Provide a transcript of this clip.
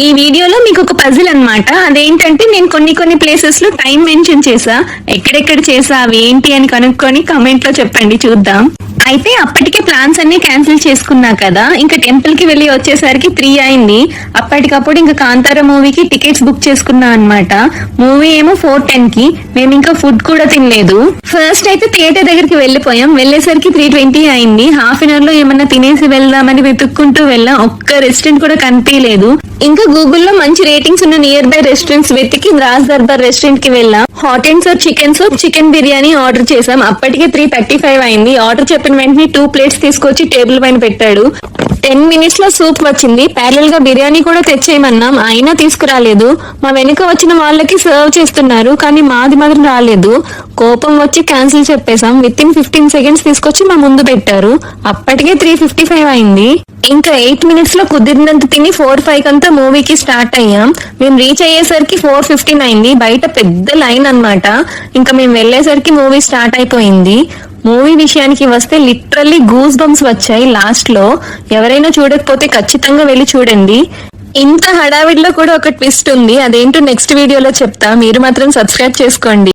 ఈ వీడియోలో మీకు ఒక పజిల్ అన్నమాట. అదేంటంటే నేను కొన్ని ప్లేసెస్ లో టైం మెన్షన్ చేసా. ఎక్కడెక్కడ చేసా అవి ఏంటి అని కనుక్కొని కమెంట్ లో చెప్పండి, చూద్దాం. అయితే అప్పటికే ప్లాన్స్ అన్ని క్యాన్సిల్ చేసుకున్నా కదా, ఇంకా టెంపుల్ కి వెళ్ళి వచ్చేసరికి 3 అయింది. అప్పటికప్పుడు ఇంకా కాంతార మూవీకి టికెట్స్ బుక్ చేసుకున్నా అన్నమాట. మూవీ ఏమో 4:10 కి. మేము ఇంకా ఫుడ్ కూడా తినలేదు. ఫస్ట్ అయితే థియేటర్ దగ్గరికి వెళ్ళిపోయాం. వెళ్ళేసరికి 3:20 అయింది. హాఫ్ అన్ అవర్ లో ఏమన్నా తినేసి వెళ్దామని వెతుక్కుంటూ వెళ్ళాం. ఒక్క రెస్టారెంట్ కూడా కనిపించలేదు. ఇంకా గూగుల్లో మంచి రేటింగ్స్ ఉన్న నియర్ బై రెస్టారెంట్స్ వెతికి రాజ్ దర్బార్ రెస్టారెంట్ కి వెళ్ళాం. Hot and sour chicken soup, chicken biryani order చేసాం. అప్పటికే 3:35 అయింది. ఆర్డర్ చెప్పిన వెంటనే 2 ప్లేట్స్ తీసుకొచ్చి టేబుల్ పైన పెట్టాడు. 10 మినిట్స్ లో సూప్ వచ్చింది. ప్యారల్ గా బిర్యానీ కూడా తెచ్చేయమన్నాం, అయినా తీసుకురాలేదు. మా వెనుక వచ్చిన వాళ్ళకి సర్వ్ చేస్తున్నారు, కానీ మాది మాత్రం రాలేదు. కోపం వచ్చి క్యాన్సిల్ చెప్పేశాం. విత్ ఇన్ 15 సెకండ్స్ తీసుకొచ్చి మా ముందు పెట్టారు. అప్పటికే 3:55 అయింది. ఇంకా 8 మినిట్స్ లో కుదిరినంత తిని 4:05 కంతా మూవీకి స్టార్ట్ అయ్యాం. మేము రీచ్ అయ్యేసరికి 4:15 అయింది. బయట పెద్ద లైన్ అన్నమాట. ఇంకా మేము వెళ్లేసరికి మూవీ స్టార్ట్ అయిపోయింది. మూవీ విషయానికి వస్తే లిటరల్లీ గూస్ బంప్స్ వచ్చాయి లాస్ట్ లో. ఎవరైనా చూడకపోతే ఖచ్చితంగా వెళ్ళి చూడండి. ఇంత హడావిడిలో కూడా ఒక ట్విస్ట్ ఉంది, అదేంటో నెక్స్ట్ వీడియోలో చెప్తా. మీరు మాత్రం సబ్స్క్రైబ్ చేసుకోండి.